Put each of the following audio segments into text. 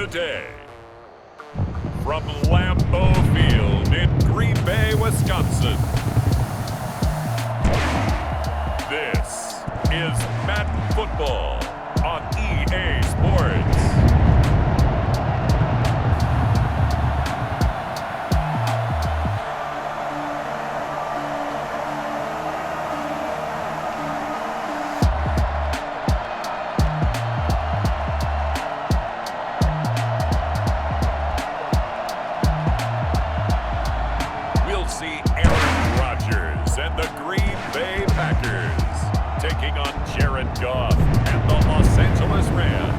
today. From Lambeau Field in Green Bay, Wisconsin. This is Madden Football on EA Sports. Taking on Jared Goff and the Los Angeles Rams.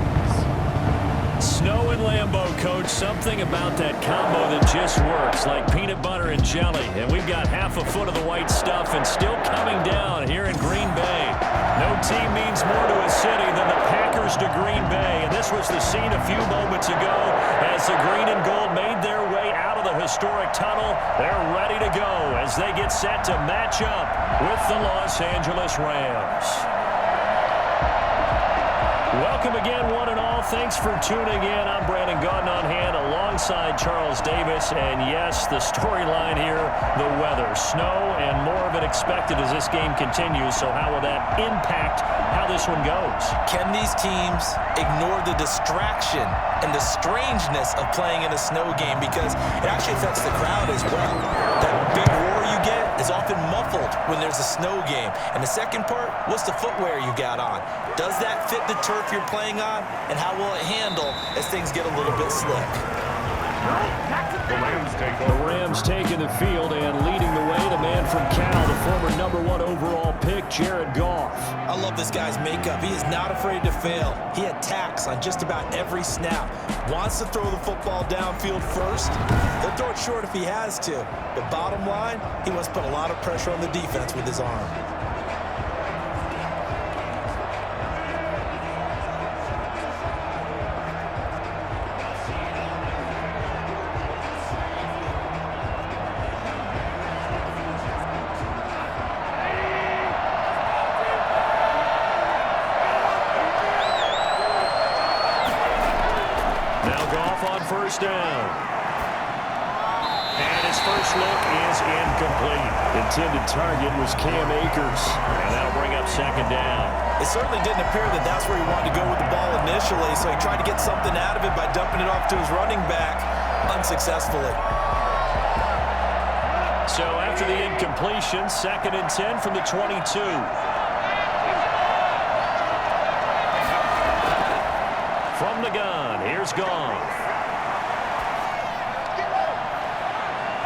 Snow and Lambeau, Coach. Something about that combo that just works, like peanut butter and jelly. And we've got half a foot of the white stuff and still coming down here in Green Bay. No team means more to a city than the Packers to Green Bay. And this was the scene a few moments ago as the green and gold made their way out of the historic tunnel. They're ready to go as they get set to match up with the Los Angeles Rams. Welcome again, one and all. Thanks for tuning in. I'm Brandon Gaudin on hand alongside Charles Davis. And yes, the storyline here, the weather. Snow and more of it expected as this game continues. So how will that impact how this one goes? Can these teams ignore the distraction and the strangeness of playing in a snow game? Because it actually affects the crowd as well. That big roar you get is often muffled when there's a snow game. And the second part, what's the footwear you got on? Does that fit the turf you're playing on? And how will it handle as things get a little bit slick? The Rams taking the field and leading the way. The man from Cal, the former #1 overall pick, Jared Goff. I love this guy's makeup. He is not afraid to fail. He attacks on just about every snap. Wants to throw the football downfield first. He'll throw it short if he has to. But bottom line, he must put a lot of pressure on the defense with his arm. First down. And his first look is incomplete. Intended target was Cam Akers. And that'll bring up second down. It certainly didn't appear that that's where he wanted to go with the ball initially, so he tried to get something out of it by dumping it off to his running back unsuccessfully. So after the incompletion, 2nd and 10 from the 22. From the gun, here's Goff.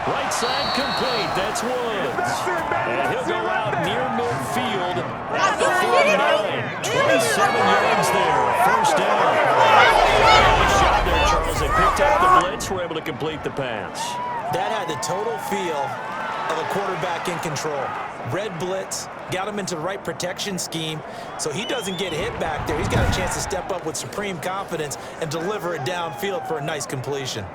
Right side complete. That's Woods. And he'll go out near midfield at the 49. 27 yards there. First down. Nice job there, Charles. They picked up the blitz. Were able to complete the pass. That had the total feel of a quarterback in control. Red blitz. Got him into the right protection scheme, so he doesn't get hit back there. He's got a chance to step up with supreme confidence and deliver it downfield for a nice completion.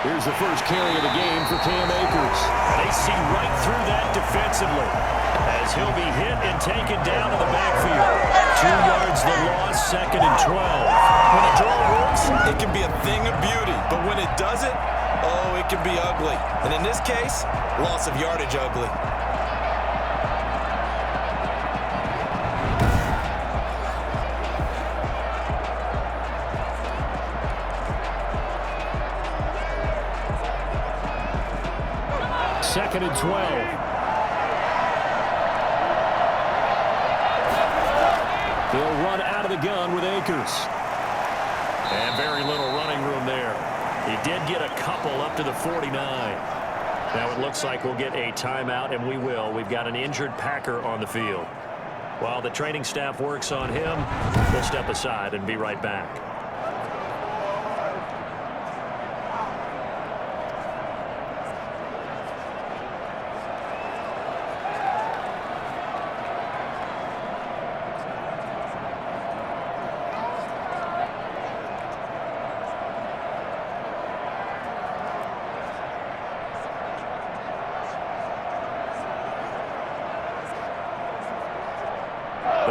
Here's the first carry of the game for Cam Akers. They see right through that defensively as he'll be hit and taken down to the backfield. 2 yards the loss, 2nd and 12. When a draw works, it can be a thing of beauty. But when it doesn't, oh, it can be ugly. And in this case, loss of yardage ugly. Second and 12. He'll run out of the gun with Akers. And very little running room there. He did get a couple up to the 49. Now it looks like we'll get a timeout, and we will. We've got an injured Packer on the field. While the training staff works on him, we'll step aside and be right back.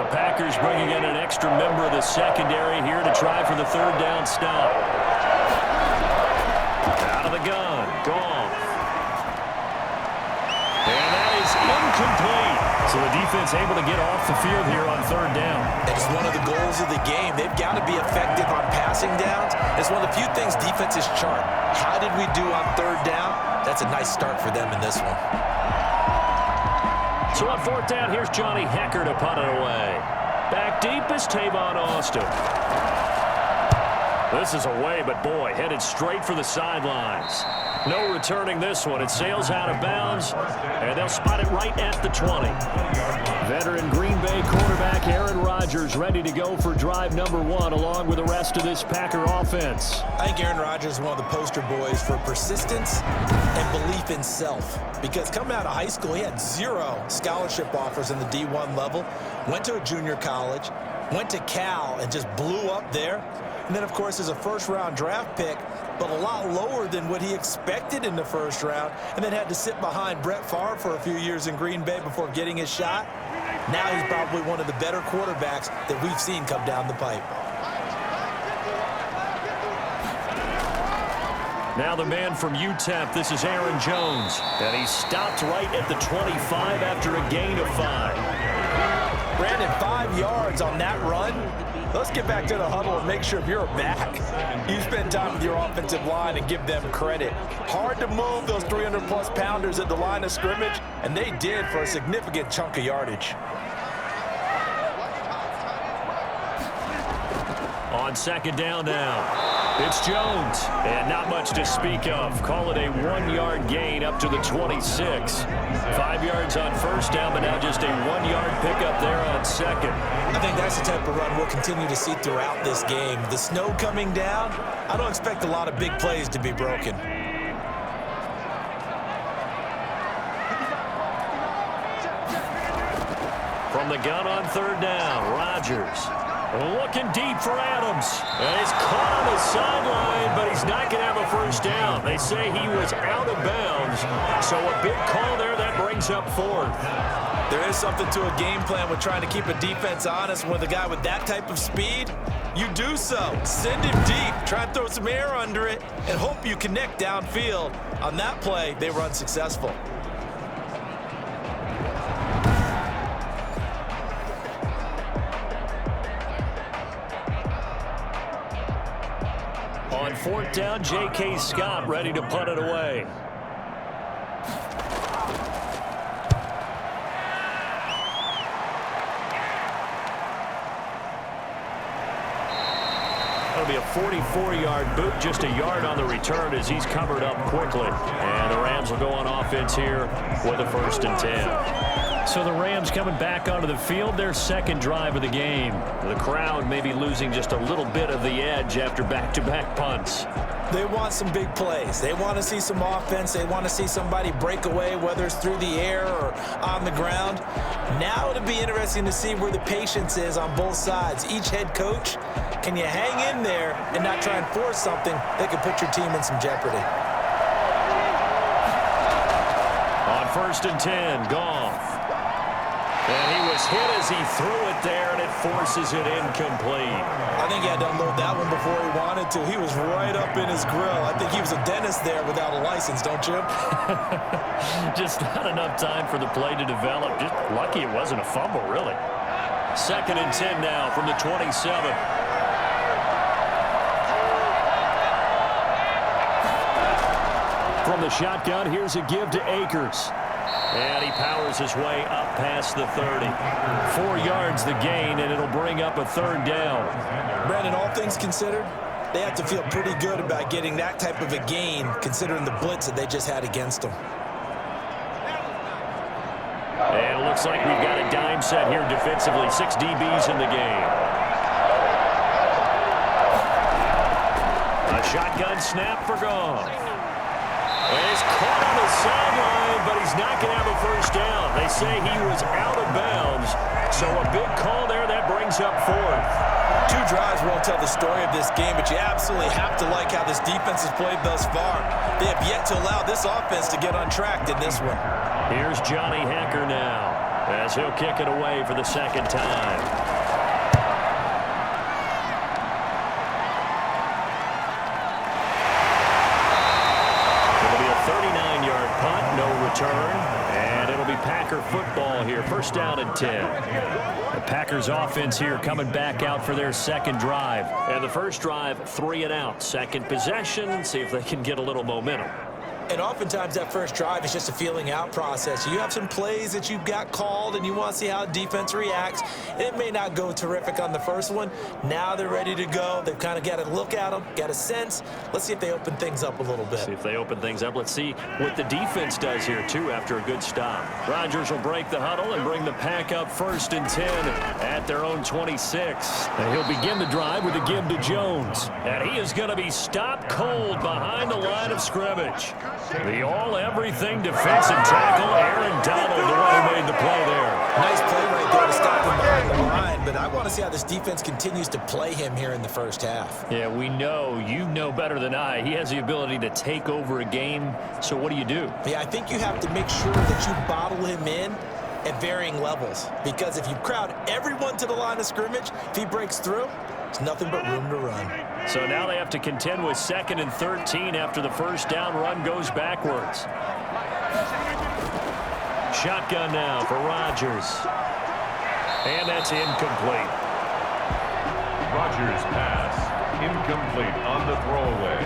The Packers bringing in an extra member of the secondary here to try for the third down stop. Out of the gun, Goff. And that is incomplete. So the defense able to get off the field here on third down. It's one of the goals of the game. They've got to be effective on passing downs. It's one of the few things defenses chart. How did we do on third down? That's a nice start for them in this one. So on fourth down, here's Johnny Hekker to punt it away. Back deep is Tavon Austin. This is away, but boy, headed straight for the sidelines. No returning this one. It sails out of bounds, and they'll spot it right at the 20. Veteran Green Bay quarterback Aaron Rodgers ready to go for drive number 1 along with the rest of this Packer offense. I think Aaron Rodgers is one of the poster boys for persistence and belief in self. Because coming out of high school, he had 0 scholarship offers in the D1 level, went to a junior college, went to Cal, and just blew up there. And then, of course, as a first-round draft pick, but a lot lower than what he expected in the first round, and then had to sit behind Brett Favre for a few years in Green Bay before getting his shot. Now he's probably one of the better quarterbacks that we've seen come down the pipe. Now the man from UTEP, this is Aaron Jones, and he stopped right at the 25 after a gain of 5. Brandon, 5 yards on that run. Let's get back to the huddle and make sure if you're back, you spend time with your offensive line and give them credit. Hard to move those 300-plus pounders at the line of scrimmage, and they did for a significant chunk of yardage. On second down now. It's Jones, and not much to speak of. Call it a 1-yard gain up to the 26. 5 yards on first down, but now just a 1-yard pickup there on second. I think that's the type of run we'll continue to see throughout this game. The snow coming down, I don't expect a lot of big plays to be broken. From the gun on third down, Rodgers. Looking deep for Adams. And he's caught on the sideline, but he's not going to have a first down. They say he was out of bounds. So a big call there that brings up fourth. There is something to a game plan with trying to keep a defense honest. With a guy with that type of speed, you do so. Send him deep. Try and throw some air under it and hope you connect downfield. On that play, they were unsuccessful. On fourth down, J.K. Scott ready to punt it away. That'll be a 44-yard boot, just a yard on the return as he's covered up quickly. And the Rams will go on offense here with a 1st and 10. So the Rams coming back onto the field, their second drive of the game. The crowd may be losing just a little bit of the edge after back-to-back punts. They want some big plays. They want to see some offense. They want to see somebody break away, whether it's through the air or on the ground. Now it'll be interesting to see where the patience is on both sides. Each head coach, can you hang in there and not try and force something that could put your team in some jeopardy? On 1st and 10, Goff. And he was hit as he threw it there, and it forces it incomplete. I think he had to unload that one before he wanted to. He was right up in his grill. I think he was a dentist there without a license, don't you? Just not enough time for the play to develop. Just lucky it wasn't a fumble, really. 2nd and 10 now from the 27. From the shotgun, here's a give to Akers. And he powers his way up past the 30. 4 yards the gain, and it'll bring up a 3rd down. Brandon, all things considered, they have to feel pretty good about getting that type of a gain, considering the blitz that they just had against them. And it looks like we've got a dime set here defensively. 6 DBs in the game. A shotgun snap for Goff. And he's caught on the sideline, but he's not going to have a first down. They say he was out of bounds, so a big call there that brings up 4th. 2 drives won't tell the story of this game, but you absolutely have to like how this defense has played thus far. They have yet to allow this offense to get untracked in this one. Here's Johnny Hekker now. as he'll kick it away for the second time. It'll be a 39-yard punt, no return, and it'll be Packer football here, first down and 10. The Packers offense here coming back out for their second drive. And the first drive, 3 and out. Second possession, see if they can get a little momentum. And oftentimes that first drive is just a feeling out process. You have some plays that you've got called and you want to see how defense reacts. It may not go terrific on the first one. Now they're ready to go. They've kind of got to look at them, got a sense. Let's see if they open things up a little bit. See if they open things up. Let's see what the defense does here, too, after a good stop. Rodgers will break the huddle and bring the Pack up first and 10 at their own 26. And he'll begin the drive with a give to Jones. And he is going to be stopped cold behind the line of scrimmage. The all-everything defensive tackle, Aaron Donald, the one who made the play there. Nice play right there to stop him behind the line, but I want to see how this defense continues to play him here in the first half. Yeah, we know, you know better than I, he has the ability to take over a game, so what do you do? Yeah, I think you have to make sure that you bottle him in at varying levels, because if you crowd everyone to the line of scrimmage, if he breaks through, there's nothing but room to run. So now they have to contend with 2nd and 13 after the first down run goes backwards. Shotgun now for Rodgers. And that's incomplete. Rodgers' pass incomplete on the throwaway.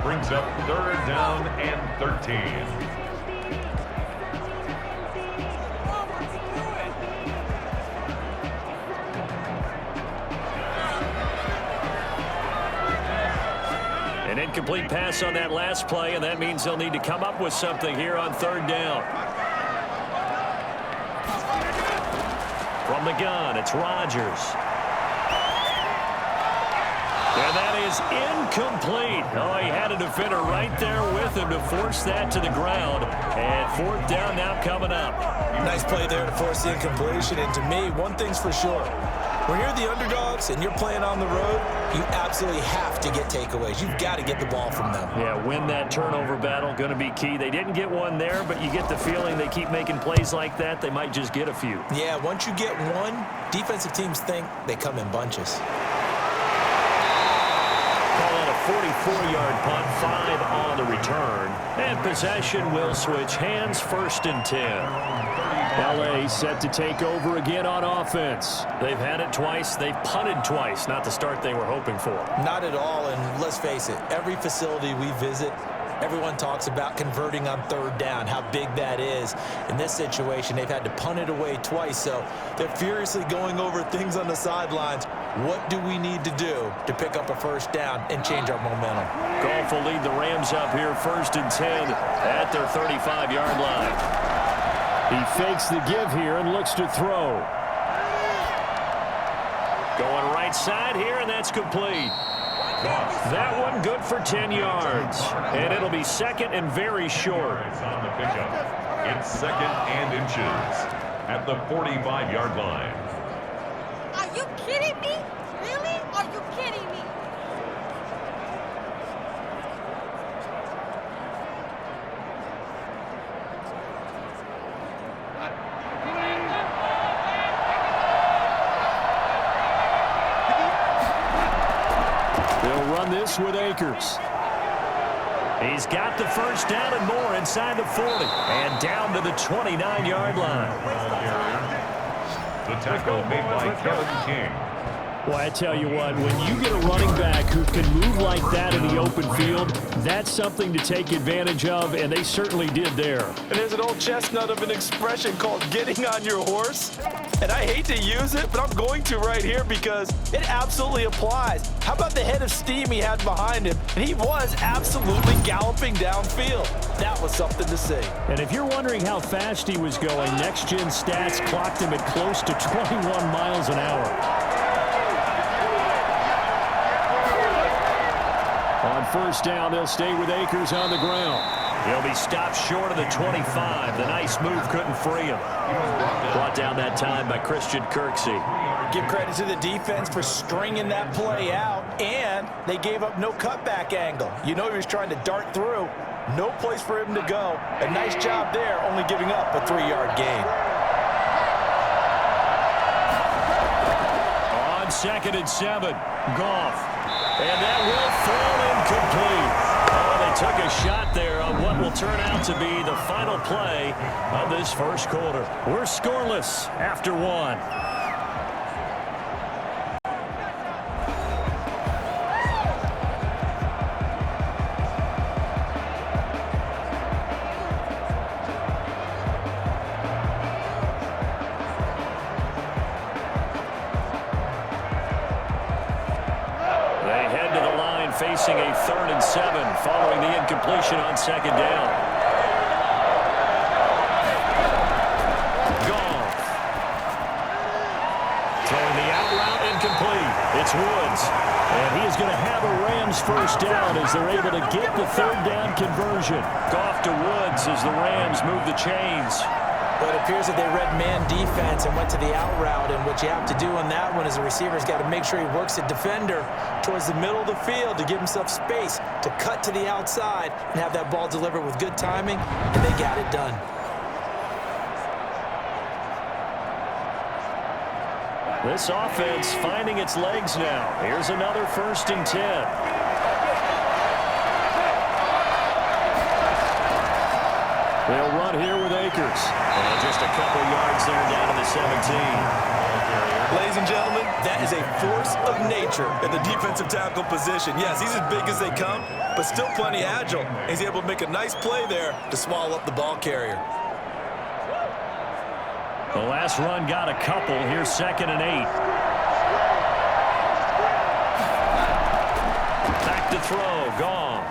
Brings up 3rd down and 13. An incomplete pass on that last play, and that means they'll need to come up with something here on 3rd down. From the gun, it's Rodgers. And that is incomplete. Oh, he had a defender right there with him to force that to the ground. And 4th down now coming up. Nice play there to force the incompletion. And to me, one thing's for sure. When you're the underdogs and you're playing on the road, you absolutely have to get takeaways. You've got to get the ball from them. Yeah, win that turnover battle, going to be key. They didn't get one there, but you get the feeling they keep making plays like that, they might just get a few. Yeah, once you get one, defensive teams think they come in bunches. Call it a 44-yard punt, 5 on the return. And possession will switch hands, 1st and 10. L.A. set to take over again on offense. They've had it twice. They've punted twice. Not the start they were hoping for. Not at all, and let's face it, every facility we visit, everyone talks about converting on 3rd down, how big that is. In this situation, they've had to punt it away twice, so they're furiously going over things on the sidelines. What do we need to do to pick up a 1st down and change our momentum? Goff will lead the Rams up here 1st and 10 at their 35-yard line. He fakes the give here and looks to throw. Going right side here, and that's complete. That one good for 10 yards. And it'll be 2nd and very short. On the pickup, it's 2nd and inches at the 45-yard line. Are you kidding me? Really? Are you kidding me? They'll run this with Akers. He's got the first down and more inside the 40. And down to the 29-yard line. The tackle made by Kevin King. Well, I tell you what, when you get a running back who can move like that in the open field, that's something to take advantage of, and they certainly did there. And there's an old chestnut of an expression called getting on your horse. And I hate to use it, but I'm going to right here because it absolutely applies. How about the head of steam he had behind him? And he was absolutely galloping downfield. That was something to see. And if you're wondering how fast he was going, Next Gen Stats clocked him at close to 21 miles an hour. On first down, they'll stay with Akers on the ground. He'll be stopped short of the 25. The nice move couldn't free him. Brought down that time by Christian Kirksey. Give credit to the defense for stringing that play out, and they gave up no cutback angle. You know he was trying to dart through. No place for him to go. A nice job there, only giving up a 3-yard gain. 2nd and 7. Goff. And that will fall incomplete. Oh, they took a shot there on what will turn out to be the final play of this first quarter. We're scoreless after 1. Facing a 3rd and 7 following the incompletion on 2nd down. Goff. Throwing the out route incomplete. It's Woods. And he is going to have a Rams first down as they're able to get the 3rd down conversion. Goff to Woods as the Rams move the chains. But it appears that they read man defense and went to the out route, and what you have to do on that one is the receiver's got to make sure he works the defender towards the middle of the field to give himself space to cut to the outside and have that ball delivered with good timing, and they got it done. This offense finding its legs now. Here's another 1st and 10. They'll run here with Akers. And just a couple yards there down to the 17. Ladies and gentlemen, that is a force of nature at the defensive tackle position. Yes, he's as big as they come, but still plenty agile. He's able to make a nice play there to swallow up the ball carrier. The last run got a couple. Here's 2nd and 8. Back to throw. Goff.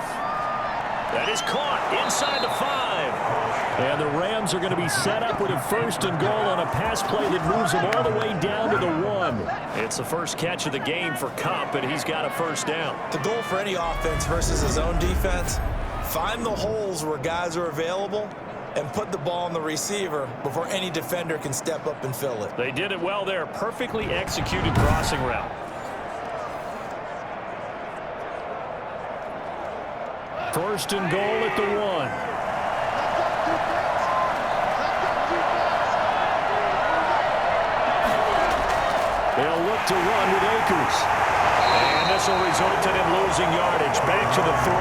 That is caught inside the 5. And the Rams are going to be set up with a 1st and goal on a pass play that moves them all the way down to the 1. It's the first catch of the game for Kupp, and he's got a 1st down. The goal for any offense versus his own defense, find the holes where guys are available and put the ball on the receiver before any defender can step up and fill it. They did it well there. Perfectly executed crossing route. 1st and goal at the 1. They'll look to run with Akers. And this will result in him losing yardage. Back to the 3.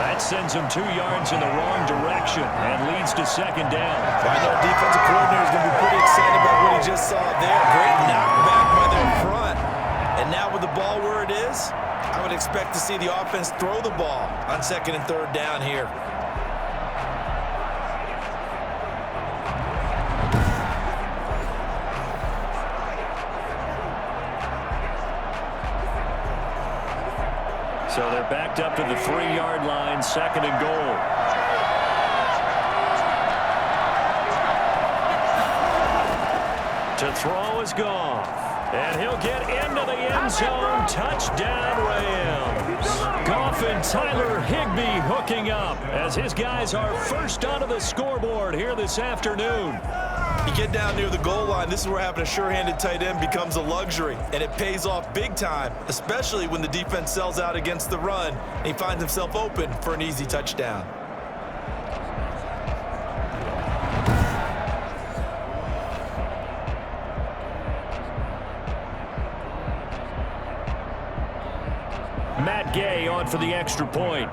That sends him 2 yards in the wrong direction and leads to 2nd down. I know defensive coordinator is going to be pretty excited about what he just saw there. Great knockback by their front. And now with the ball where it is, I would expect to see the offense throw the ball on 2nd and 3rd down here. So they're backed up to the 3-yard line, 2nd and goal. To throw is Goff. And he'll get into the end zone. Touchdown, Rams. Goff and Tyler Higbee hooking up as his guys are first onto the scoreboard here this afternoon. You get down near the goal line, this is where having a sure-handed tight end becomes a luxury, and it pays off big time, especially when the defense sells out against the run, and he finds himself open for an easy touchdown. Matt Gay on for the extra point.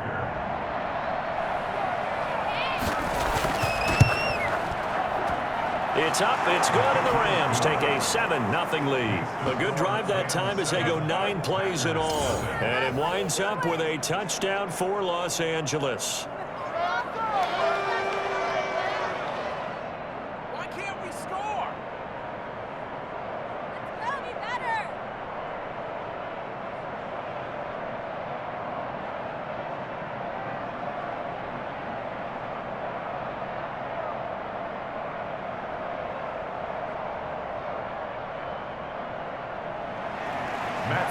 It's up, it's good, and the Rams take a 7-0 lead. A good drive that time as they go 9 plays in all. And it winds up with a touchdown for Los Angeles. Why can't we score? Let's go, be better.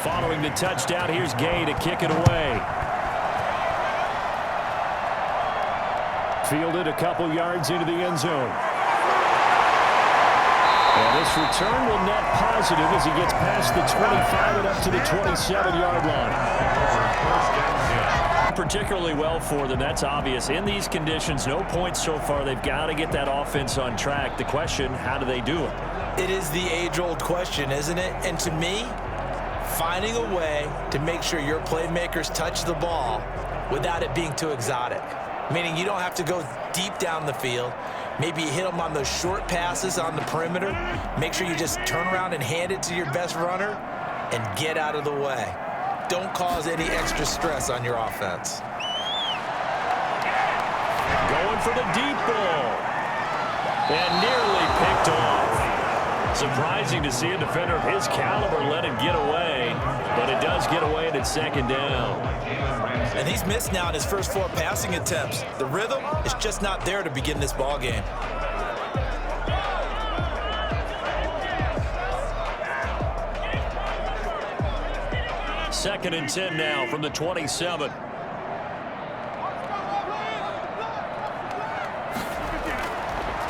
Following the touchdown, here's Gay to kick it away. Fielded a couple yards into the end zone. And this return will net positive as he gets past the 25 and up to the 27-yard line. Particularly well for them, that's obvious. In these conditions, no points so far. They've got to get that offense on track. The question, how do they do it? It is the age-old question, isn't it? And to me, finding a way to make sure your playmakers touch the ball without it being too exotic. Meaning you don't have to go deep down the field. Maybe you hit them on those short passes on the perimeter. Make sure you just turn around and hand it to your best runner and get out of the way. Don't cause any extra stress on your offense. Going for the deep ball. And nearly picked off. Surprising to see a defender of his caliber let it get away, but it does get away and it's second down. And he's missed now in his first 4 passing attempts. The rhythm is just not there to begin this ball game. Second and 10 now from the 27.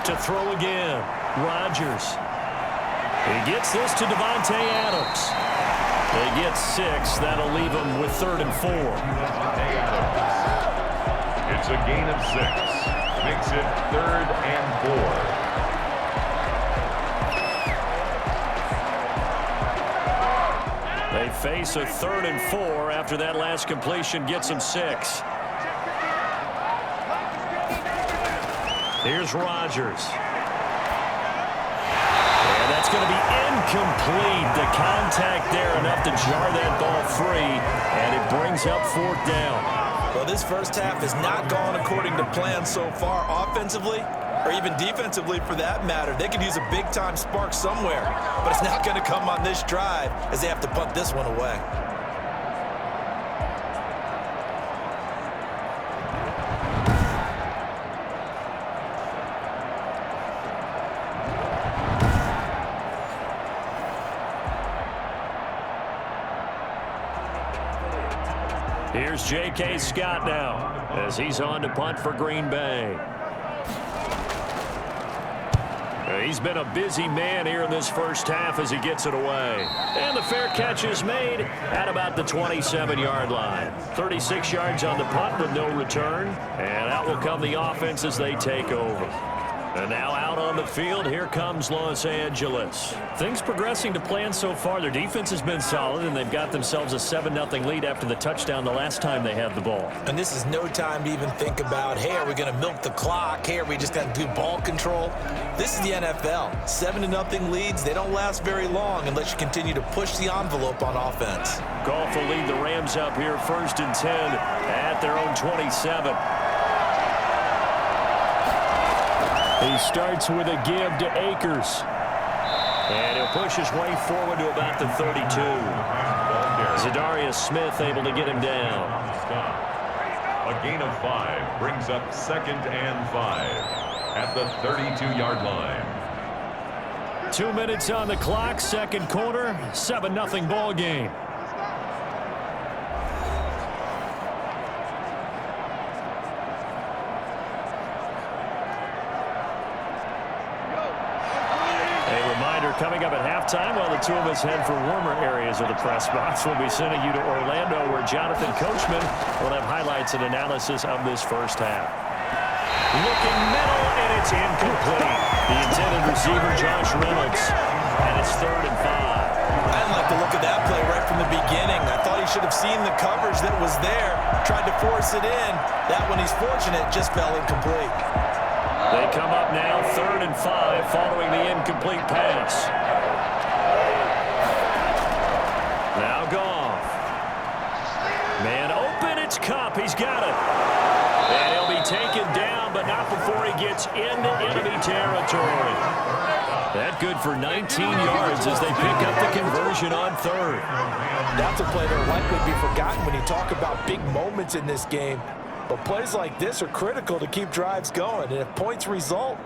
To throw again, Rodgers. He gets this to Davante Adams. They get 6. That'll leave them with 3rd and 4. It's a gain of 6. Makes it 3rd and 4. They face a 3rd and 4 after that last completion gets them 6. Here's Rodgers. And that's going to be incomplete. The contact there enough to jar that ball free, and it brings up 4th down. Well, this first half has not gone according to plan so far offensively, or even defensively for that matter. They could use a big-time spark somewhere, but it's not going to come on this drive as they have to punt this one away. Here's J.K. Scott now as he's on to punt for Green Bay. He's been a busy man here in this first half as he gets it away. And the fair catch is made at about the 27-yard line. 36 yards on the punt with no return. And out will come the offense as they take over. And now out on the field, here comes Los Angeles. Things progressing to plan so far. Their defense has been solid, and they've got themselves a 7-0 lead after the touchdown the last time they had the ball. And this is no time to even think about, hey, are we going to milk the clock? Hey, are we just going to do ball control? This is the NFL. 7-0 leads, they don't last very long unless you continue to push the envelope on offense. Goff will lead the Rams up here 1st and 10 at their own 27. He starts with a give to Akers. And he'll push his way forward to about the 32. Zadarius Smith able to get him down. A gain of 5 brings up 2nd and 5 at the 32-yard line. 2 minutes on the clock, second quarter, 7-0 ball game. Coming up at halftime, while the two of us head for warmer areas of the press box, we'll be sending you to Orlando, where Jonathan Coachman will have highlights and analysis of this first half. Looking middle, and it's incomplete. The intended receiver, Josh Reynolds, and it's 3rd and 5. I didn't like the look of that play right from the beginning. I thought he should have seen the coverage that was there, tried to force it in. That one, he's fortunate, just fell incomplete. They come up now 3rd and 5 following the incomplete pass. Now Goff. Man open, it's Kupp. He's got it. And he'll be taken down, but not before he gets into enemy territory. That good for 19 yards as they pick up the conversion on 3rd. That's a play that will likely be forgotten when you talk about big moments in this game. But plays like this are critical to keep drives going. And if points result,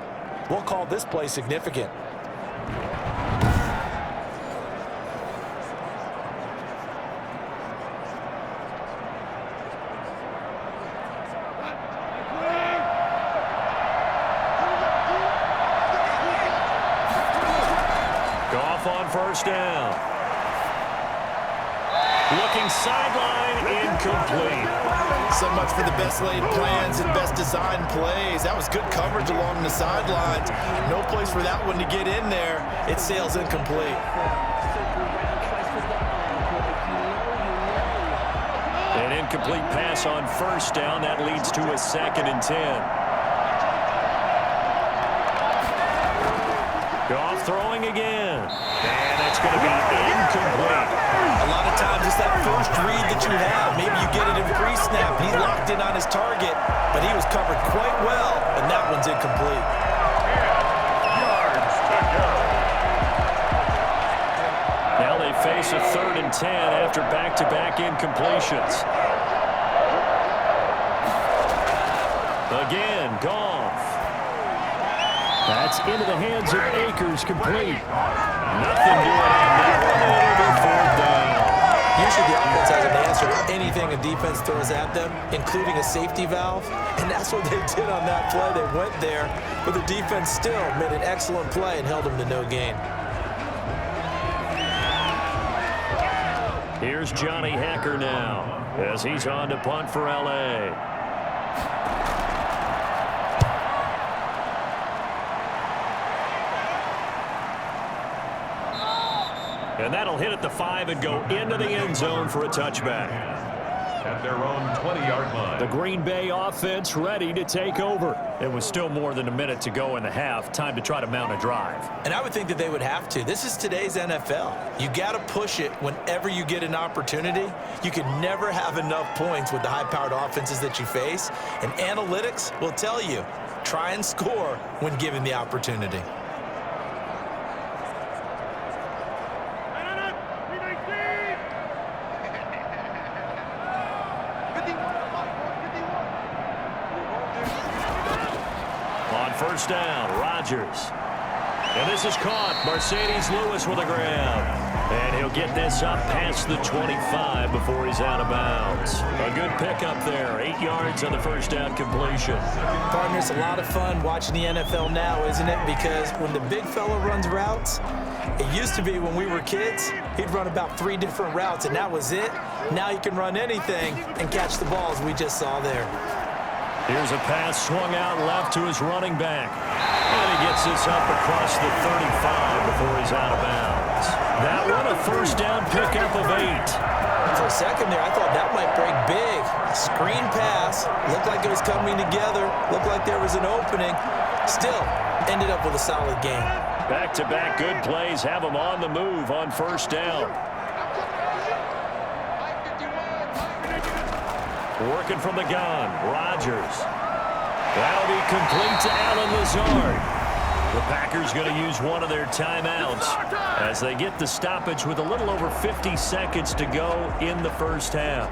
we'll call this play significant. Goff on 1st down. Looking sideline, incomplete. So much for the best laid plans and best designed plays. That was good coverage along the sidelines. No place for that one to get in there. It sails incomplete. incomplete pass on first down. That leads to a 2nd and 10. Goff throwing again. And that's going to be incomplete. A lot of times it's that first read that you have. Maybe you get it in pre-snap. He locked in on his target, but he was covered quite well, and that one's incomplete. Yards to go. Now they face a 3rd and 10 after back-to-back incompletions. Again, Goff. That's into the hands of Akers, complete. Nothing doing on that one. It'll be 4th down. Usually the offense has an answer to anything a defense throws at them, including a safety valve, and that's what they did on that play. They went there, but the defense still made an excellent play and held them to no gain. Here's Johnny Hacker now as he's on to punt for L.A. And that'll hit at the 5 and go into the end zone for a touchback. At their own 20-yard line. The Green Bay offense ready to take over. It was still more than a minute to go in the half. Time to try to mount a drive. And I would think that they would have to. This is today's NFL. You got to push it whenever you get an opportunity. You can never have enough points with the high-powered offenses that you face. And analytics will tell you, try and score when given the opportunity. First down, Rodgers. And this is caught. Mercedes Lewis with a grab. And he'll get this up past the 25 before he's out of bounds. A good pickup there. 8 yards on the first down completion. Partner, it's a lot of fun watching the NFL now, isn't it? Because when the big fella runs routes, it used to be when we were kids, he'd run about 3 different routes, and that was it. Now he can run anything and catch the balls we just saw there. Here's a pass swung out left to his running back. And he gets this up across the 35 before he's out of bounds. That one a first down pickup of 8. For a second there, I thought that might break big. A screen pass. Looked like it was coming together. Looked like there was an opening. Still, ended up with a solid game. Back-to-back good plays have him on the move on first down. Working from the gun, Rodgers. That'll be complete to Allen Lazard. The Packers going to use one of their timeouts as they get the stoppage with a little over 50 seconds to go in the first half.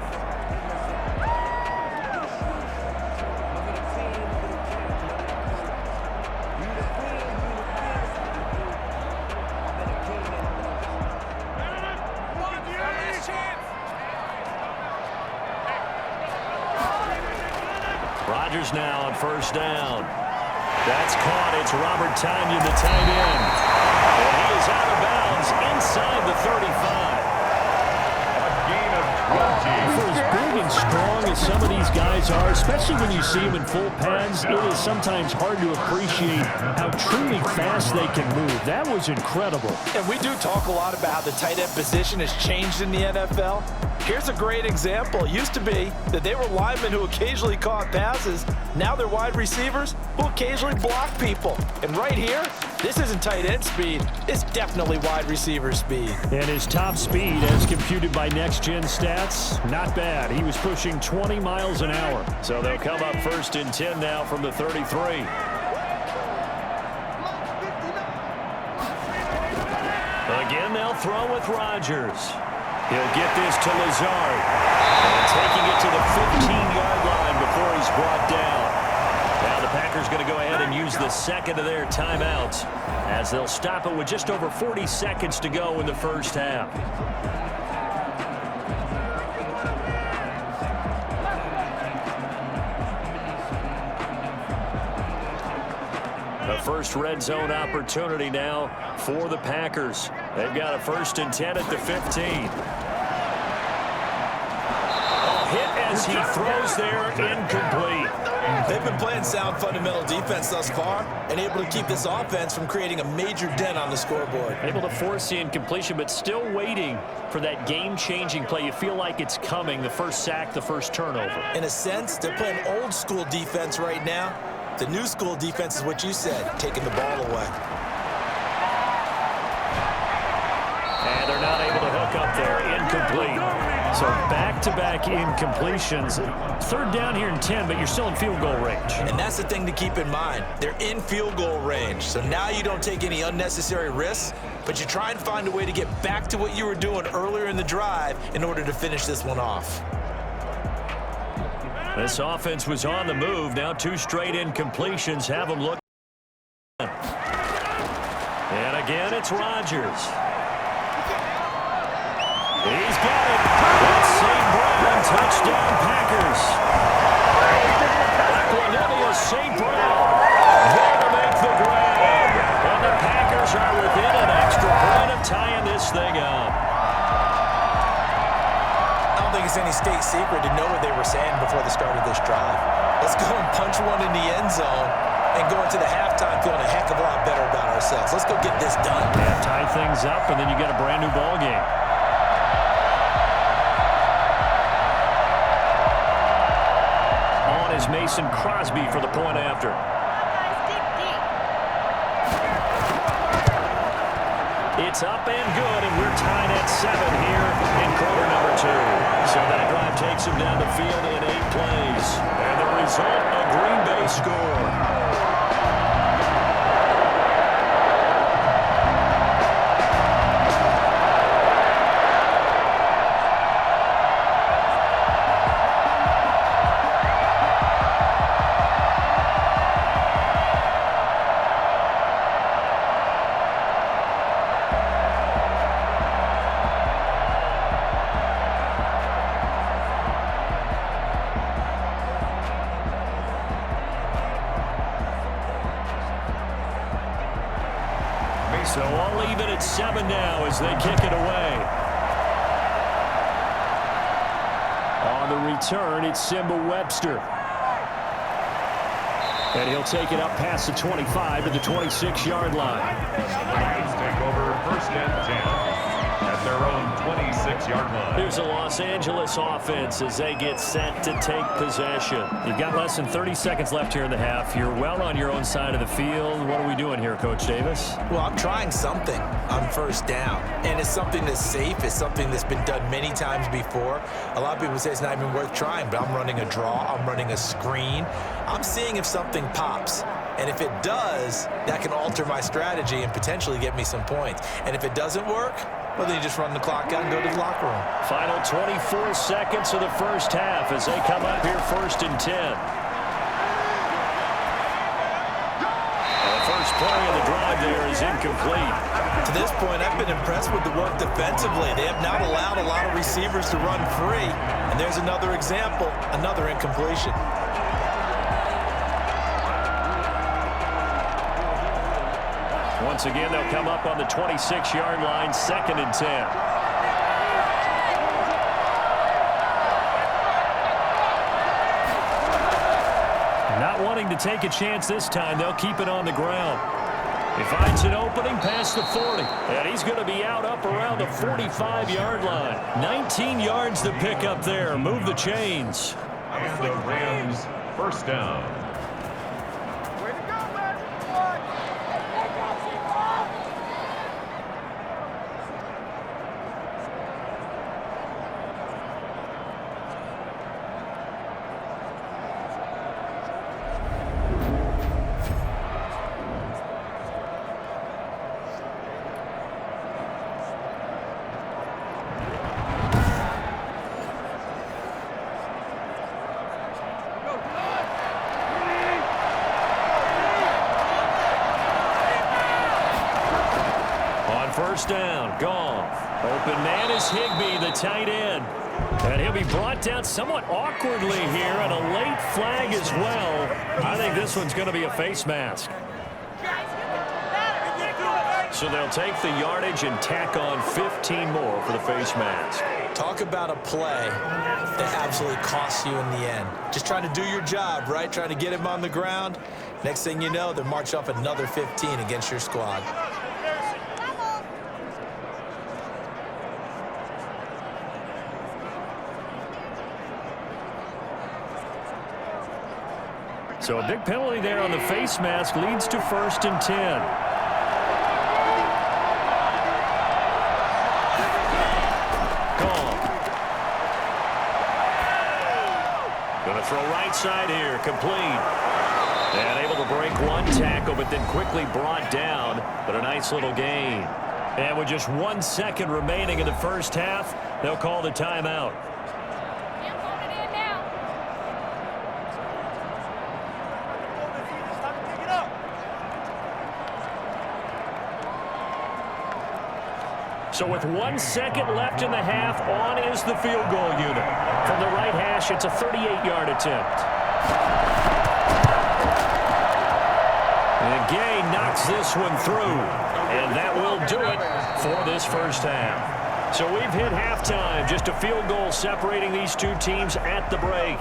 Rodgers now on first down. That's caught. It's Robert Tonyan, the tight end. And he is out of bounds inside the 35. A gain of 20. For as big and strong as some of these guys are, especially when you see them in full pads, it is sometimes hard to appreciate how truly fast they can move. That was incredible. And we do talk a lot about how the tight end position has changed in the NFL. Here's a great example. It used to be that they were linemen who occasionally caught passes. Now they're wide receivers who occasionally block people. And right here, this isn't tight end speed. It's definitely wide receiver speed. And his top speed, as computed by Next Gen Stats, not bad. He was pushing 20 miles an hour. So they'll come up first and 10 now from the 33. Again, they'll throw with Rodgers. He'll get this to Lazard. And taking it to the 15-yard line before he's brought down. Now the Packers going to go ahead and use the second of their timeouts as they'll stop it with just over 40 seconds to go in the first half. The first red zone opportunity now for the Packers. They've got a first and 10 at the 15. A hit as he throws there, incomplete. They've been playing sound fundamental defense thus far and able to keep this offense from creating a major dent on the scoreboard. Able to force the incompletion, but still waiting for that game-changing play. You feel like it's coming, the first sack, the first turnover. In a sense, they're playing old-school defense right now. The new school defense is what you said, taking the ball away. And they're not able to hook up there. Incomplete. So back-to-back incompletions. Third down here in 10, but you're still in field goal range. And that's the thing to keep in mind. They're in field goal range. So now you don't take any unnecessary risks, but you try and find a way to get back to what you were doing earlier in the drive in order to finish this one off. This offense was on the move. Now 2 straight incompletions have them look. And again, it's Rodgers. He's got it. That's St. Brown. Touchdown, Packers. Cornelius St. Brown there to make the grab. And the Packers are within an extra point of tying this thing up. I don't think it's any state secret to know what they were saying before the start of this drive. Let's go and punch one in the end zone and go into the halftime feeling a heck of a lot better about ourselves. Let's go get this done. Yeah, tie things up, and then you get a brand new ball game. On is Mason Crosby for the point after. It's up and good, and we're tied at 7 here in quarter number 2. So that drive takes him down the field in 8 plays. And the result, a Green Bay score. So all even at 7 now as they kick it away. On the return, it's Simba Webster. And he'll take it up past the 25 to the 26-yard line. Lions take over first and 10 at their own 26-yard line. Here's the Los Angeles offense as they get set to take possession. You've got less than 30 seconds left here in the half. You're well on your own side of the field. What are we doing here, Coach Davis? Well, I'm trying something on first down, and it's something that's safe. It's something that's been done many times before. A lot of people say it's not even worth trying, but I'm running a draw. I'm running a screen. I'm seeing if something pops. And if it does, that can alter my strategy and potentially get me some points. And if it doesn't work, well, then you just run the clock out and go to the locker room. Final 24 seconds of the first half as they come up here first and 10. The first play of the drive there is incomplete. To this point, I've been impressed with the work defensively. They have not allowed a lot of receivers to run free. And there's another example, another incompletion. Once again, they'll come up on the 26-yard line, second and 10. Not wanting to take a chance this time, they'll keep it on the ground. He finds an opening past the 40, and he's going to be out up around the 45-yard line. 19 yards to pick up there. Move the chains. And the Rams first down. First down, gone. Open man is Higbee, the tight end. And he'll be brought down somewhat awkwardly here, and a late flag as well. I think this one's going to be a face mask. So they'll take the yardage and tack on 15 more for the face mask. Talk about a play that absolutely costs you in the end. Just trying to do your job, right? Trying to get him on the ground. Next thing you know, they march off another 15 against your squad. So a big penalty there on the face mask leads to 1st and 10. Gone. Going to throw right side here, complete. And able to break one tackle, but then quickly brought down. But a nice little gain. And with just 1 second remaining in the first half, they'll call the timeout. So with 1 second left in the half, on is the field goal unit. From the right hash, it's a 38-yard attempt. And Gay knocks this one through. And that will do it for this first half. So we've hit halftime. Just a field goal separating these two teams at the break.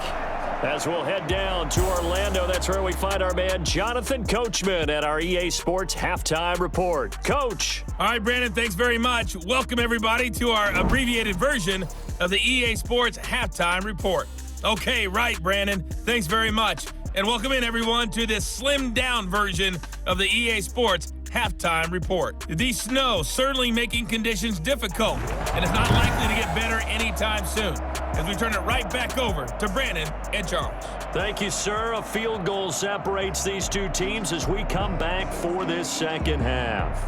As we'll head down to Orlando, that's where we find our man Jonathan Coachman at our EA Sports Halftime Report. Coach. All right, Brandon, thanks very much. Welcome, everybody, to our abbreviated version of the EA Sports Halftime Report. Okay, right, Brandon. Thanks very much. And welcome in, everyone, to this slimmed-down version of the EA Sports Halftime Report. The snow certainly making conditions difficult, and it's not likely to get better anytime soon. As we turn it right back over to Brandon and Charles. Thank you, sir. A field goal separates these two teams as we come back for this second half.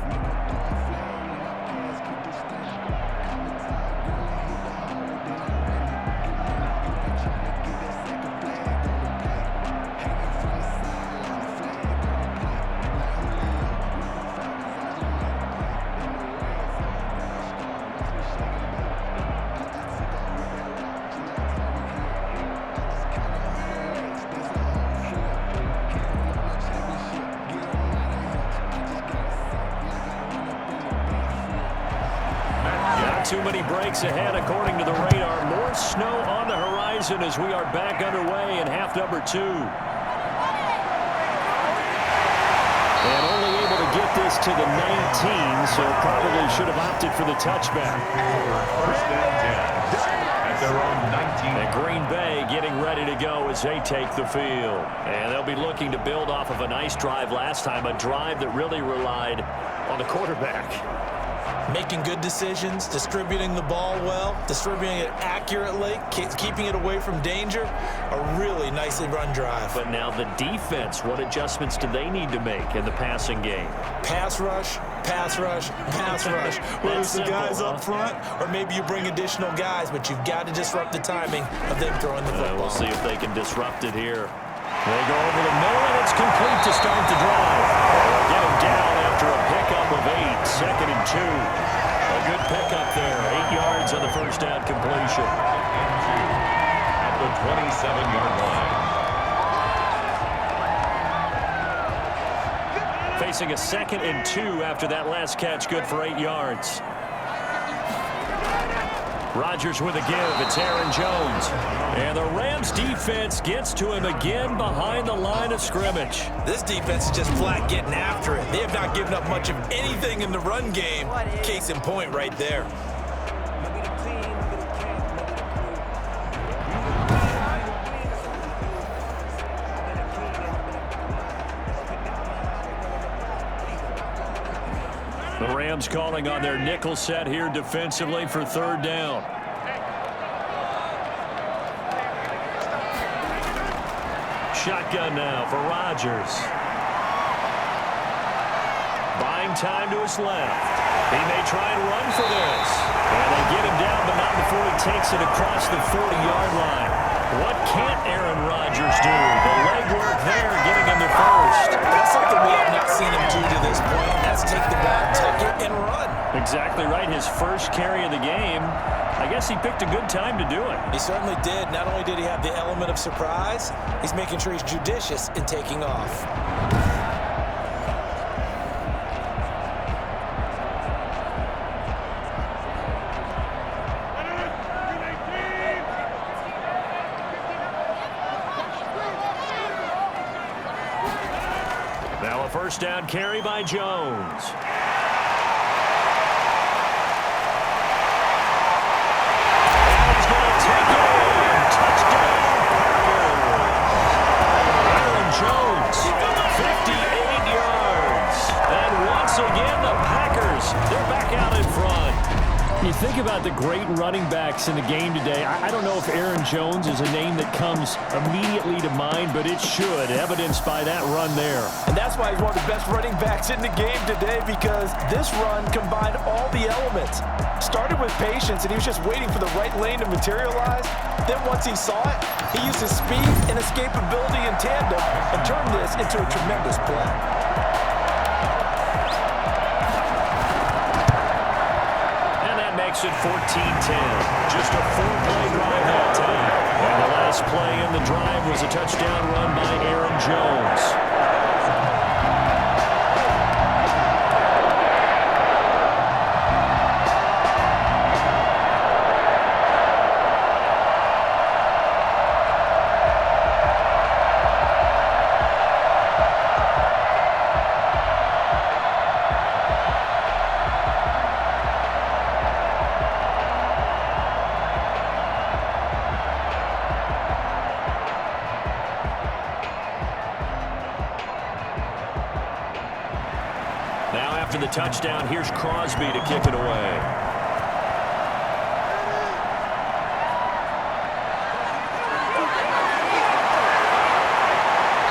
Too many breaks ahead according to the radar. More snow on the horizon as we are back underway in half number 2. And only able to get this to the 19, so probably should have opted for the touchback. 1st and 10 at their own 19. And Green Bay getting ready to go as they take the field. And they'll be looking to build off of a nice drive last time, a drive that really relied on the quarterback. Making good decisions, distributing the ball well, distributing it accurately, keeping it away from danger. A really nicely run drive. But now the defense, what adjustments do they need to make in the passing game? Pass rush, pass rush, pass rush. Whether it's the guys up front or maybe you bring additional guys, but you've got to disrupt the timing of them throwing the football. We'll see if they can disrupt it here. They go over the middle, and it's complete to start the drive. They'll get him down after a pickup of 8, 2nd and 2. A good pickup there, 8 yards on the first down completion. At the 27-yard line. Facing a 2nd and 2 after that last catch, good for 8 yards. Rodgers with a give. It's Aaron Jones. And the Rams defense gets to him again behind the line of scrimmage. This defense is just flat getting after it. They have not given up much of anything in the run game. Case in point right there. The Rams calling on their nickel set here defensively for 3rd down. Shotgun now for Rodgers. Buying time to his left. He may try and run for this. And they get him down, but not before he takes it across the 40-yard line. What can't Aaron Rodgers do? The legwork there, getting him the first. That's something we have not seen him do to this point. That's take the ball, tuck it, and run. Exactly right. His first carry of the game. I guess he picked a good time to do it. He certainly did. Not only did he have the element of surprise, he's making sure he's judicious in taking off. first down carry by Jones. And he's going to take it in. Touchdown, Packers. Aaron Jones, 58 yards. And once again, the Packers, they're back out in front. You think about the great running backs in the game today. I don't know if Aaron Jones is a name that comes immediately to mind, but it should, evidenced by that run there. And that's why he's one of the best running backs in the game today, because this run combined all the elements. Started with patience, and he was just waiting for the right lane to materialize. Then once he saw it, he used his speed and escapability in tandem and turned this into a tremendous play. Makes it 14-10. Just a 4-play drive that time. And the last play in the drive was a touchdown run by Aaron Jones. Now after the touchdown, here's Crosby to kick it away.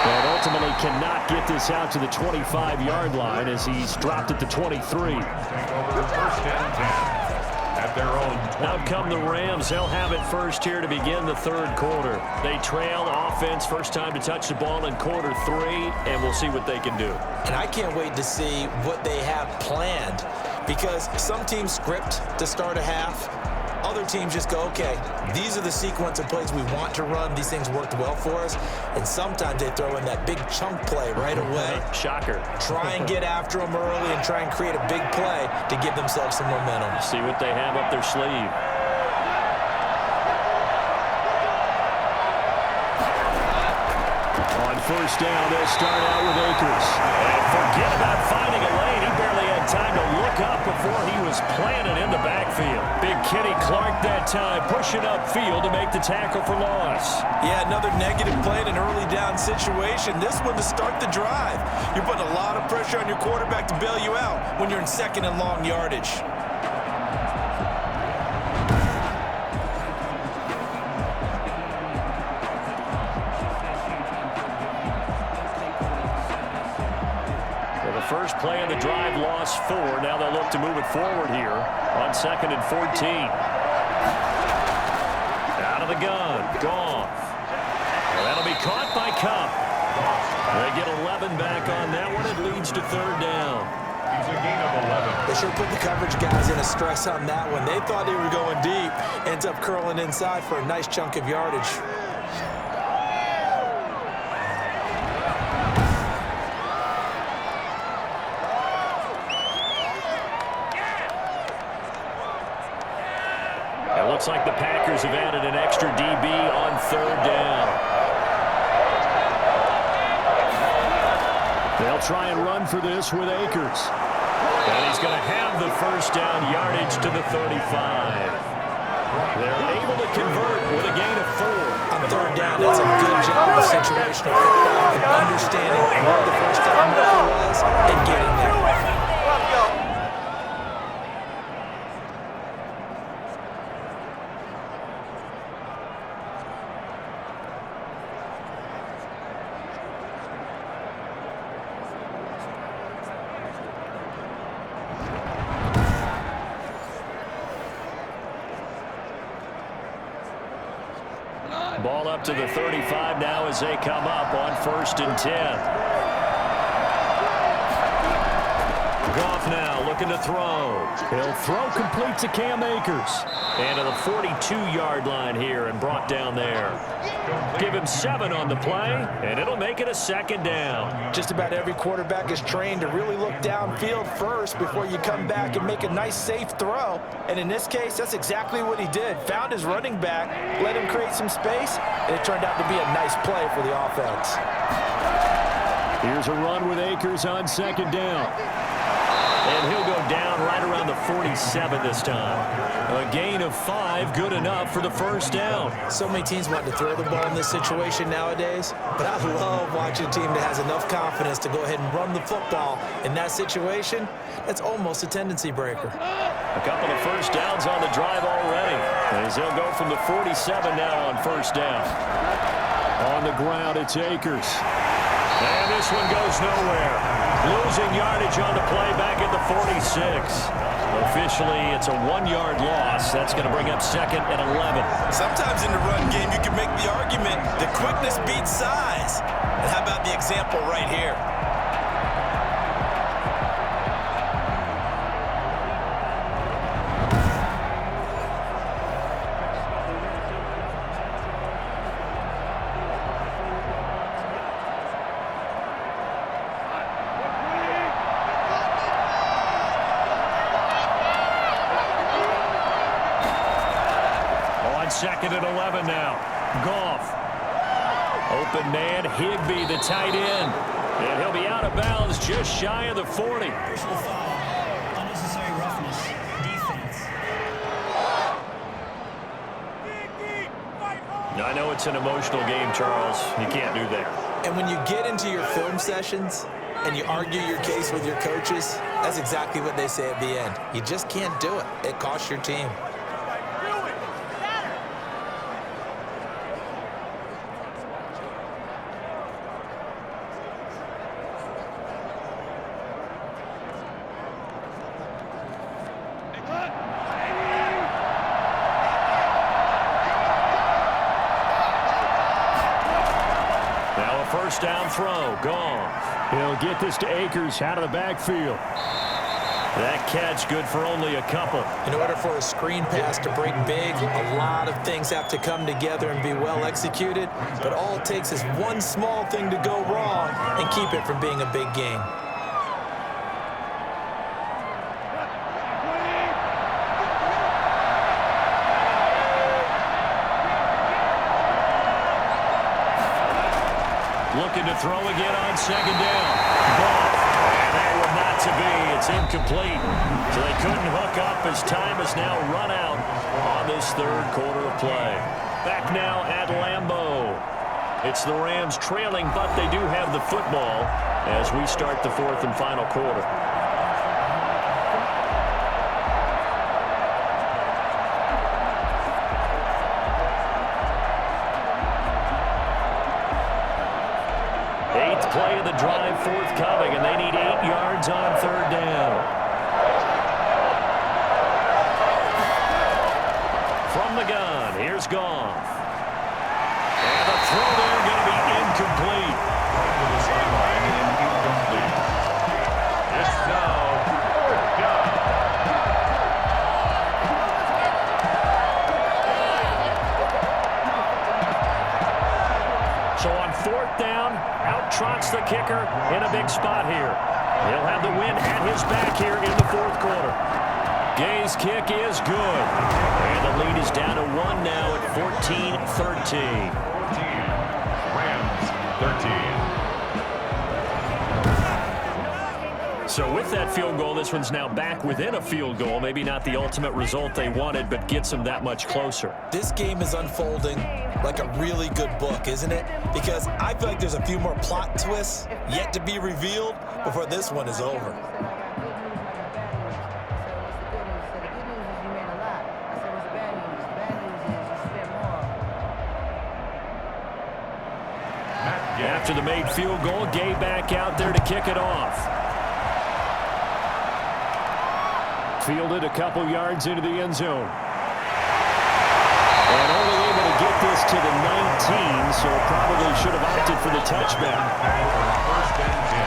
And ultimately cannot get this out to the 25-yard line as he's dropped at the 23. Take over first and 10 at their own 20. Out come the Rams. They'll have it first here to begin the third quarter. They trail offense, first time to touch the ball in quarter 3, and we'll see what they can do. And I can't wait to see what they have planned, because some teams script to start a half. Other teams just go, okay, these are the sequence of plays we want to run. These things worked well for us. And sometimes they throw in that big chunk play right away. Shocker. Try and get after them early and try and create a big play to give themselves some momentum. See what they have up their sleeve. On first down, they'll start out with Akers. And forget about finding a lane. He barely had time to look up before he was planted in the backfield. Big Kenny Clark that time pushing upfield to make the tackle for loss. Yeah, another negative play in an early down situation. This one to start the drive. You're putting a lot of pressure on your quarterback to bail you out when you're in second and long yardage. First play of the drive, lost 4. Now they'll look to move it forward here on 2nd and 14. Out of the gun, Goff. And that'll be caught by Cup. They get 11 back on that one. It leads to third down. It's a gain of 11. They sure put the coverage guys in a stress on that one. They thought they were going deep. Ends up curling inside for a nice chunk of yardage. Looks like the Packers have added an extra DB on third down. They'll try and run for this with Akers. And he's going to have the first down yardage to the 35. They're able to convert with a gain of 4. On third down, that's a good job of situational football and understanding where the first down marker was and getting there. Ball up to the 35 now as they come up on 1st and 10. Goff now looking to throw. He'll throw complete to Cam Akers. And to the 42-yard line here and brought down there. Give him 7 on the play, and it'll make it a 2nd down. Just about every quarterback is trained to really look downfield first before you come back and make a nice, safe throw. And in this case, that's exactly what he did. Found his running back, let him create some space, and it turned out to be a nice play for the offense. Here's a run with Akers on second down. And he'll go down right around the 47 this time. A gain of 5, good enough for the first down. So many teams want to throw the ball in this situation nowadays, but I love watching a team that has enough confidence to go ahead and run the football. In that situation, that's almost a tendency breaker. A couple of first downs on the drive already, as they'll go from the 47 now on first down. On the ground, it's Akers. And this one goes nowhere. Losing yardage on the play back at the 46. Officially, it's a 1-yard loss. That's going to bring up second and 11. Sometimes in the run game, you can make the argument that quickness beats size. And how about the example right here? Second and 11 now. Goff. Open man, Higbee, the tight end. And he'll be out of bounds just shy of the 40. Personal foul. Unnecessary roughness. Defense. I know it's an emotional game, Charles. You can't do that. And when you get into your film sessions and you argue your case with your coaches, that's exactly what they say at the end. You just can't do it. It costs your team. First down throw, gone. He'll get this to Akers out of the backfield. That catch good for only a couple. In order for a screen pass to break big, a lot of things have to come together and be well executed. But all it takes is one small thing to go wrong and keep it from being a big game. Looking to throw again on second down. Ball. And that one not to be. It's incomplete. So they couldn't hook up as time has now run out on this third quarter of play. Back now at Lambeau. It's the Rams trailing, but they do have the football as we start the fourth and final quarter. Play of the drive forthcoming, and they need 8 yards on third down. From the gun, here's Goff. And the throw there going to be incomplete. To the sideline and incomplete. It's now fourth down. So on fourth down, out trots the kicker in a big spot here. He'll have the wind at his back here in the fourth quarter. Gay's kick is good. And the lead is down to 1 now at 14-13. 14. Rams 13. So with that field goal, this one's now back within a field goal. Maybe not the ultimate result they wanted, but gets them that much closer. This game is unfolding like a really good book, isn't it? Because I feel like there's a few more plot twists yet to be revealed before this one is over. After the made field goal, Gay back out there to kick it off. Fielded a couple yards into the end zone. And only able to get this to the 19, so probably should have opted for the touchback. First and 10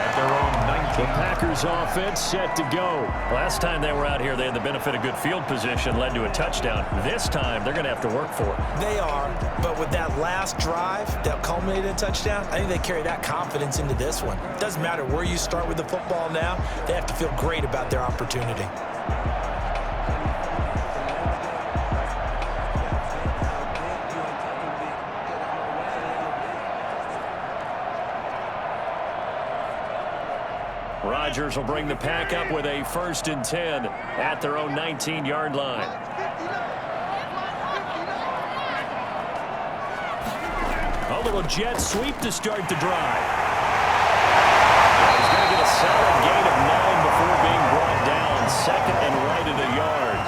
at their own 19. The Packers offense set to go. Last time they were out here, they had the benefit of good field position, led to a touchdown. This time, they're going to have to work for it. They are, but with that last drive that culminated in a touchdown, I think they carry that confidence into this one. Doesn't matter where you start with the football now, they have to feel great about their opportunity. Rodgers will bring the pack up with a 1st and 10 at their own 19-yard line. A little jet sweep to start the drive. He's going to get a solid gain of 9 before being brought down. 2nd and right at a yard.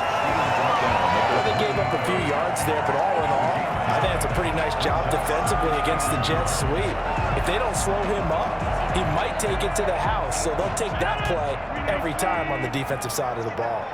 Well, they gave up a few yards there, but all in all, I think it's a pretty nice job defensively against the jet sweep. If they don't slow him up, he might take it to the house, so they'll take that play every time on the defensive side of the ball.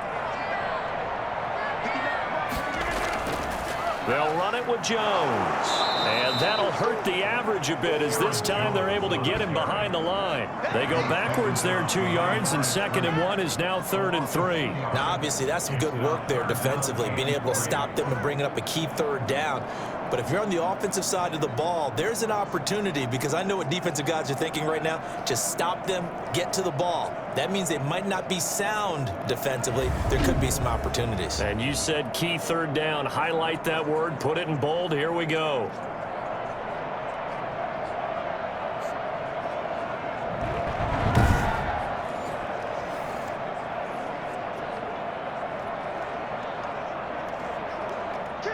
They'll run it with Jones. And that'll hurt the average a bit as this time they're able to get him behind the line. They go backwards there 2 yards, and 2nd and 1 is now 3rd and 3. Now, obviously, that's some good work there defensively, being able to stop them and bringing up a key 3rd down. But if you're on the offensive side of the ball, there's an opportunity, because I know what defensive guys are thinking right now. Just stop them, get to the ball. That means they might not be sound defensively. There could be some opportunities. And you said key 3rd down. Highlight that word, put it in bold. Here we go.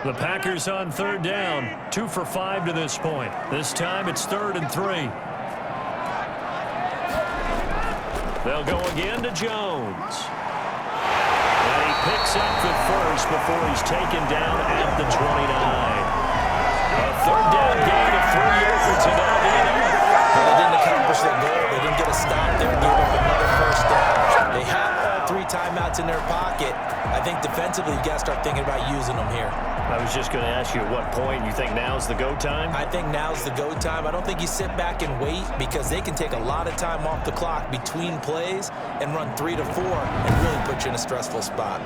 The Packers on 3rd down, 2 for 5 to this point. This time it's 3rd and 3. They'll go again to Jones. And he picks up the 1st before he's taken down at the 29. A 3rd down gain of 3 yards and that'll be enough. Well, they didn't accomplish their goal. They didn't get a stop there and gave up another 1st down. They have all 3 timeouts in their pocket. I think defensively you've got to start thinking about using them here. I was just going to ask you at what point you think now's the go time? I think now's the go time. I don't think you sit back and wait, because they can take a lot of time off the clock between plays and run 3 to 4 and really put you in a stressful spot.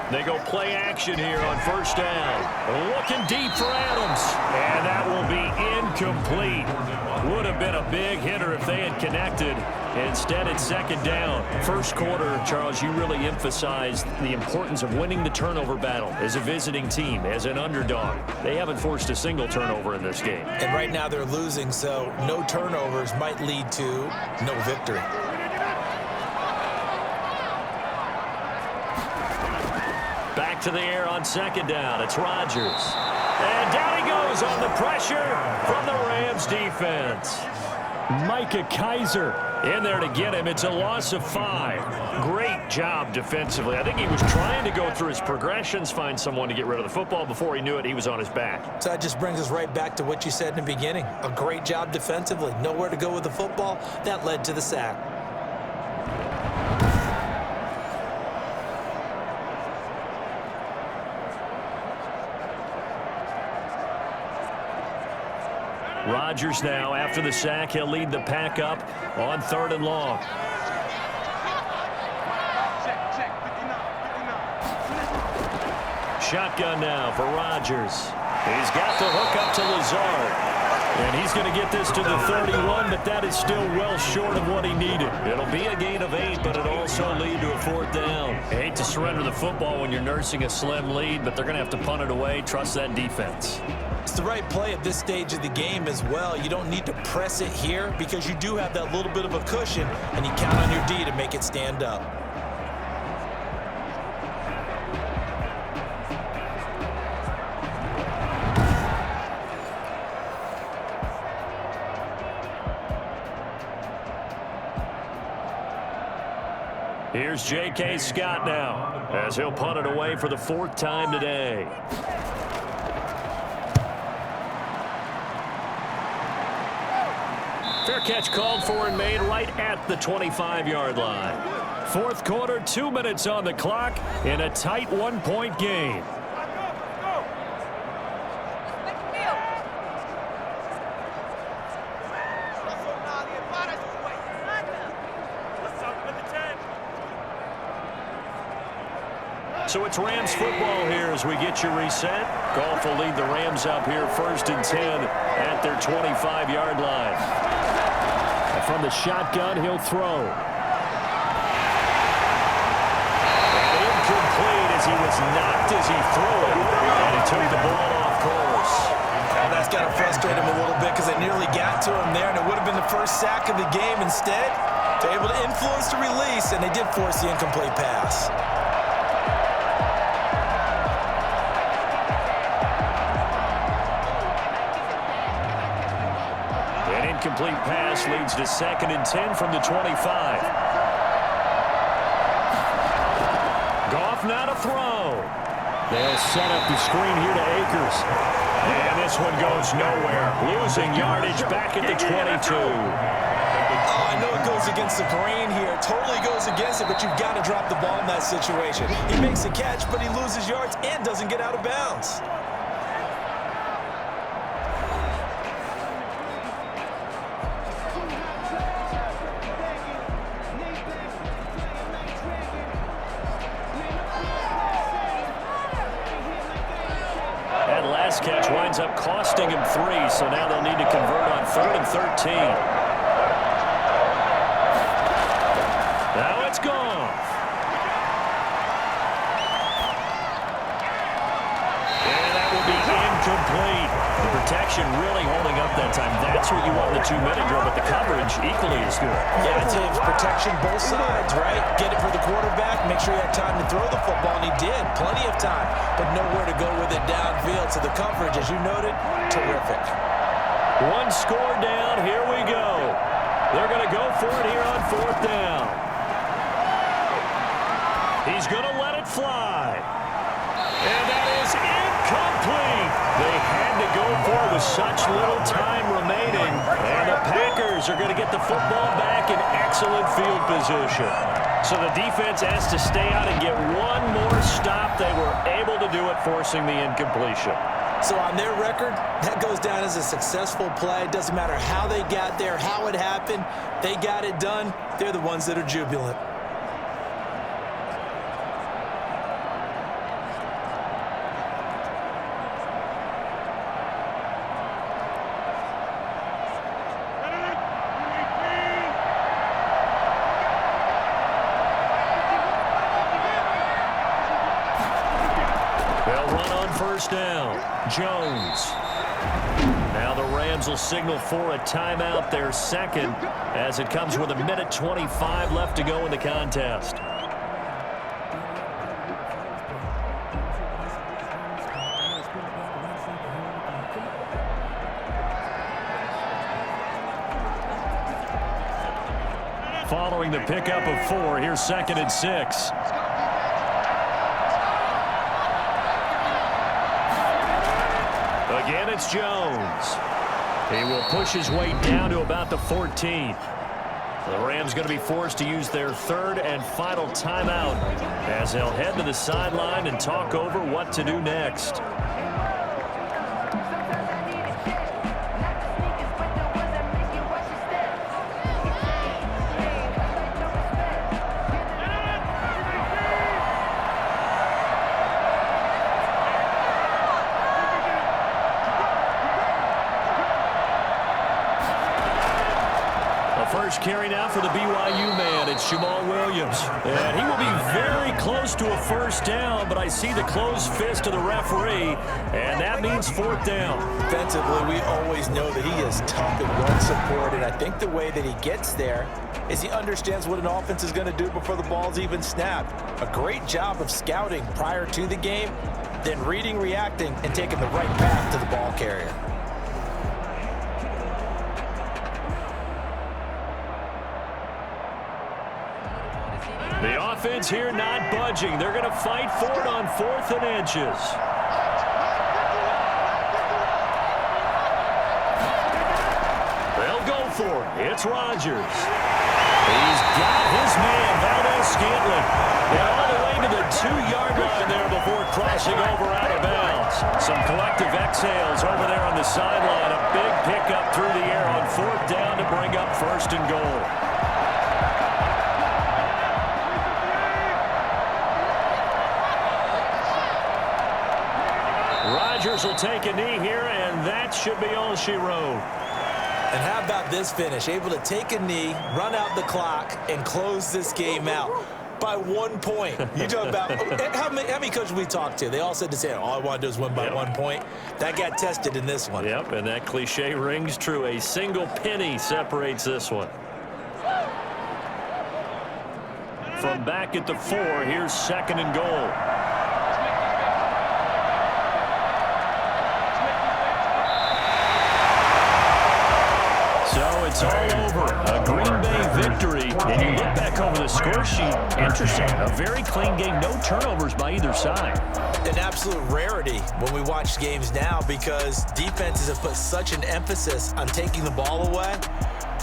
They go play action here on 1st down. Looking deep for Adams. And that will be incomplete. Would have been a big hitter if they had connected. Instead, it's 2nd down. 1st quarter, Charles, you really emphasized the importance of winning the turnover battle as a visiting team, as an underdog. They haven't forced a single turnover in this game. And right now they're losing, so no turnovers might lead to no victory. Back to the air on 2nd down. It's Rodgers. And down he goes on the pressure from the Rams defense. Micah Kaiser in there to get him. It's a loss of 5. Great job defensively. I think he was trying to go through his progressions, find someone to get rid of the football. Before he knew it, he was on his back. So that just brings us right back to what you said in the beginning. A great job defensively. Nowhere to go with the football. That led to the sack. Rodgers now, after the sack, he'll lead the pack up on 3rd and long. Shotgun now for Rodgers. He's got the hook up to Lazard. And he's going to get this to the 31, but that is still well short of what he needed. It'll be a gain of 8, but it'll also lead to a 4th down. You hate to surrender the football when you're nursing a slim lead, but they're going to have to punt it away. Trust that defense. It's the right play at this stage of the game as well. You don't need to press it here, because you do have that little bit of a cushion, and you count on your D to make it stand up. Here's J.K. Scott now, as he'll punt it away for the 4th time today. Fair catch called for and made right at the 25-yard line. 4th quarter, 2 minutes on the clock in a tight 1-point game. So it's Rams football here as we get you reset. Goff will lead the Rams up here 1st and 10 at their 25-yard line. And from the shotgun, he'll throw. And incomplete as he was knocked as he threw it, and he took the ball off course. Now that's got to frustrate him a little bit because they nearly got to him there, and it would have been the first sack of the game. Instead, they're able to influence the release, and they did force the incomplete pass. An incomplete pass leads to 2nd and 10 from the 25. Goff now to throw. They'll set up the screen here to Akers. And this one goes nowhere. Losing yardage back at the 22. Oh, I know it goes against the grain here. Totally goes against it, but you've got to drop the ball in that situation. He makes a catch, but he loses yards and doesn't get out of bounds. Catch winds up costing him 3, so now they'll need to convert on 3rd and 13. Now it's gone. And that will be incomplete. The protection really holding up that time. That's what you want in the 2-minute drill, but the coverage equally as good. Yeah, I'd say it's protection both sides, right? Get it for the quarterback, make sure he had time to throw the football, and he did. Plenty of time, but nowhere to go with it downfield. So the coverage, as you noted, terrific. 1 score down. Here we go. They're going to go for it here on 4th down. He's going to let it fly. And that is incomplete. They had to go for it with such little time remaining. And the Packers are going to get the football back in excellent field position. So the defense has to stay out and get one more stop. They were able to do it, forcing the incompletion. So on their record, that goes down as a successful play. It doesn't matter how they got there, how it happened. They got it done. They're the ones that are jubilant. First down, Jones. Now the Rams will signal for a timeout, their second, as it comes with 1:25 left to go in the contest. Following the pickup of 4, here's 2nd and 6. Again, it's Jones. He will push his way down to about the 14. The Rams going to be forced to use their 3rd and final timeout as they'll head to the sideline and talk over what to do next. First carry now for the BYU man. It's Jamal Williams. And he will be very close to a first down, but I see the closed fist of the referee, and that means 4th down. Defensively, we always know that he is tough and well-supported. I think the way that he gets there is he understands what an offense is going to do before the ball's even snapped. A great job of scouting prior to the game, then reading, reacting, and taking the right path to the ball carrier. The offense here not budging. They're going to fight for it on 4th and inches. They'll go for it. It's Rodgers. He's got his man, Valdez-Scantling. And all the way to the 2-yard line there before crossing over out of bounds. Some collective exhales over there on the sideline. A big pickup through the air on 4th down to bring up 1st and goal. Rodgers will take a knee here, and that should be all she wrote. And how about this finish? Able to take a knee, run out the clock, and close this game out. by 1 point. You talk about how many coaches we talked to? They all said the same. All I want to do is win by 1 point. That got tested in this one. Yep, and that cliche rings true. A single penny separates this one. From back at the 4, here's 2nd and goal. So it's all over. A Green Bay victory. And you look back over the score sheet. Interesting. A very clean game. No turnovers by either side. An absolute rarity when we watch games now because defenses have put such an emphasis on taking the ball away.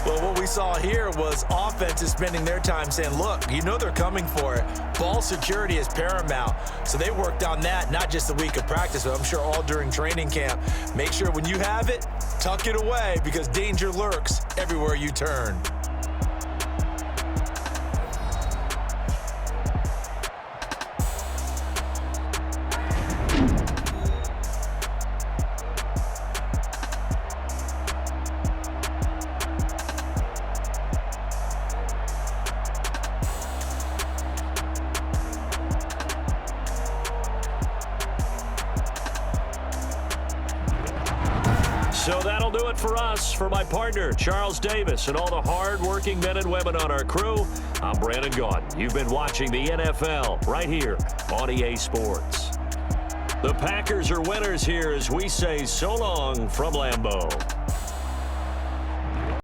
Well, what we saw here was offenses spending their time saying, look, you know they're coming for it. Ball security is paramount. So they worked on that, not just a week of practice, but I'm sure all during training camp. Make sure when you have it, tuck it away because danger lurks everywhere you turn. So that'll do it for us. For my partner, Charles Davis, and all the hard-working men and women on our crew, I'm Brandon Gaudin. You've been watching the NFL right here on EA Sports. The Packers are winners here as we say so long from Lambeau.